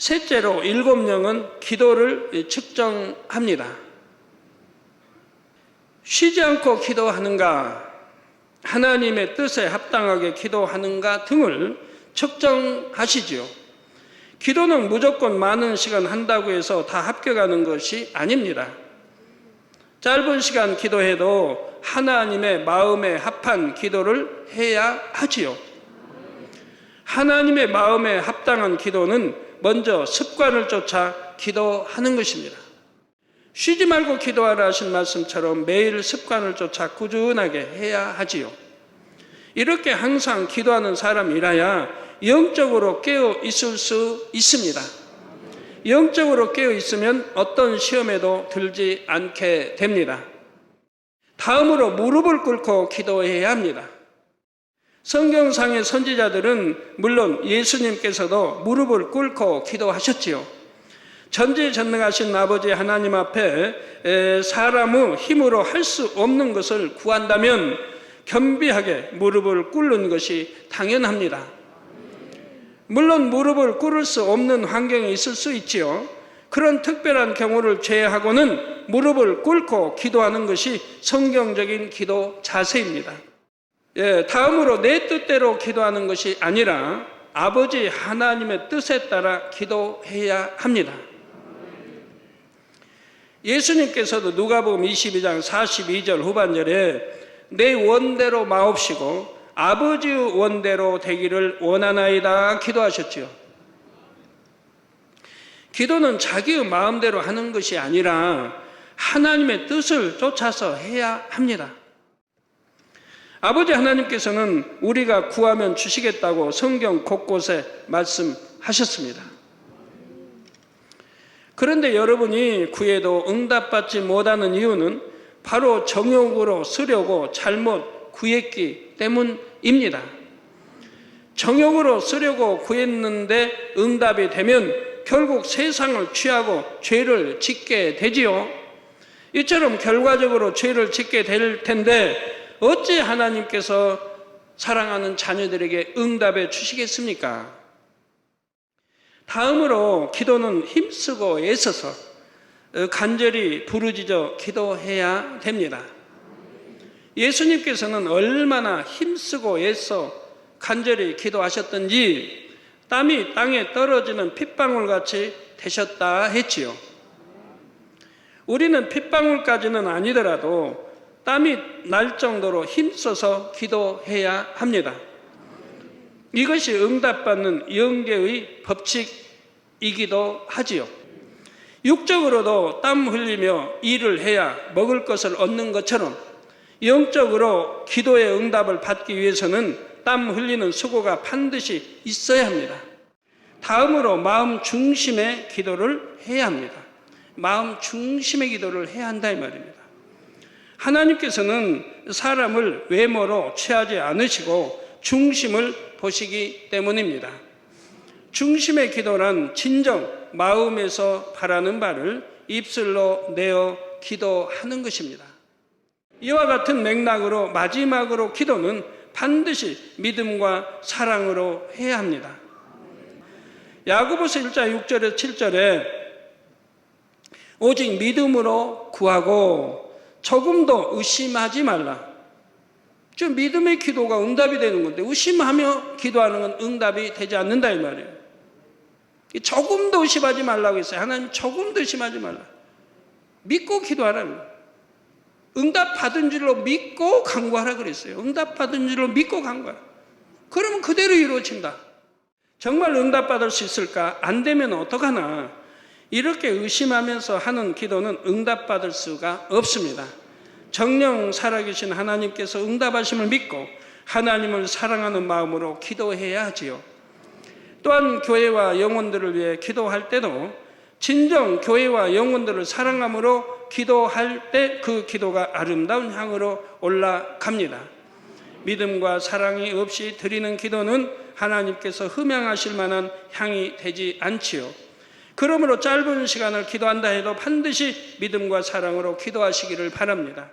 셋째로 일곱 영은 기도를 측정합니다. 쉬지 않고 기도하는가, 하나님의 뜻에 합당하게 기도하는가 등을 측정하시지요. 기도는 무조건 많은 시간 한다고 해서 다 합격하는 것이 아닙니다. 짧은 시간 기도해도 하나님의 마음에 합한 기도를 해야 하지요. 하나님의 마음에 합당한 기도는 먼저 습관을 쫓아 기도하는 것입니다. 쉬지 말고 기도하라 하신 말씀처럼 매일 습관을 쫓아 꾸준하게 해야 하지요. 이렇게 항상 기도하는 사람이라야 영적으로 깨어 있을 수 있습니다. 영적으로 깨어 있으면 어떤 시험에도 들지 않게 됩니다. 다음으로 무릎을 꿇고 기도해야 합니다. 성경상의 선지자들은 물론 예수님께서도 무릎을 꿇고 기도하셨지요. 전지전능하신 아버지 하나님 앞에 사람의 힘으로 할 수 없는 것을 구한다면 겸비하게 무릎을 꿇는 것이 당연합니다. 물론 무릎을 꿇을 수 없는 환경에 있을 수 있지요. 그런 특별한 경우를 제외하고는 무릎을 꿇고 기도하는 것이 성경적인 기도 자세입니다. 다음으로 내 뜻대로 기도하는 것이 아니라 아버지 하나님의 뜻에 따라 기도해야 합니다. 예수님께서도 누가복음 22장 42절 후반절에 내 원대로 마옵시고 아버지의 원대로 되기를 원하나이다 기도하셨지요. 기도는 자기의 마음대로 하는 것이 아니라 하나님의 뜻을 쫓아서 해야 합니다. 아버지 하나님께서는 우리가 구하면 주시겠다고 성경 곳곳에 말씀하셨습니다. 그런데 여러분이 구해도 응답받지 못하는 이유는 바로 정욕으로 쓰려고 잘못 구했기 때문입니다. 정욕으로 쓰려고 구했는데 응답이 되면 결국 세상을 취하고 죄를 짓게 되지요. 이처럼 결과적으로 죄를 짓게 될 텐데 어찌 하나님께서 사랑하는 자녀들에게 응답해 주시겠습니까? 다음으로 기도는 힘쓰고 애써서 간절히 부르짖어 기도해야 됩니다. 예수님께서는 얼마나 힘쓰고 애써 간절히 기도하셨던지 땀이 땅에 떨어지는 핏방울같이 되셨다 했지요. 우리는 핏방울까지는 아니더라도 땀이 날 정도로 힘써서 기도해야 합니다. 이것이 응답받는 영계의 법칙이기도 하지요. 육적으로도 땀 흘리며 일을 해야 먹을 것을 얻는 것처럼 영적으로 기도의 응답을 받기 위해서는 땀 흘리는 수고가 반드시 있어야 합니다. 다음으로 마음 중심의 기도를 해야 합니다. 마음 중심의 기도를 해야 한다 이 말입니다. 하나님께서는 사람을 외모로 취하지 않으시고 중심을 보시기 때문입니다. 중심의 기도란 진정 마음에서 바라는 바를 입술로 내어 기도하는 것입니다. 이와 같은 맥락으로 마지막으로 기도는 반드시 믿음과 사랑으로 해야 합니다. 야고보서 1장 6절에서 7절에 오직 믿음으로 구하고 조금도 의심하지 말라. 좀 믿음의 기도가 응답이 되는 건데 의심하며 기도하는 건 응답이 되지 않는다 이 말이에요. 조금도 의심하지 말라고 했어요. 하나님 조금도 의심하지 말라. 믿고 기도하라는 거예요. 응답 받은 줄로 믿고 간구하라 그랬어요. 응답 받은 줄로 믿고 간구하라. 그러면 그대로 이루어진다. 정말 응답 받을 수 있을까? 안 되면 어떡하나? 이렇게 의심하면서 하는 기도는 응답 받을 수가 없습니다. 정령 살아계신 하나님께서 응답하심을 믿고 하나님을 사랑하는 마음으로 기도해야 하지요. 또한 교회와 영혼들을 위해 기도할 때도 진정 교회와 영혼들을 사랑함으로 기도할 때 그 기도가 아름다운 향으로 올라갑니다. 믿음과 사랑이 없이 드리는 기도는 하나님께서 흠양하실 만한 향이 되지 않지요. 그러므로 짧은 시간을 기도한다 해도 반드시 믿음과 사랑으로 기도하시기를 바랍니다.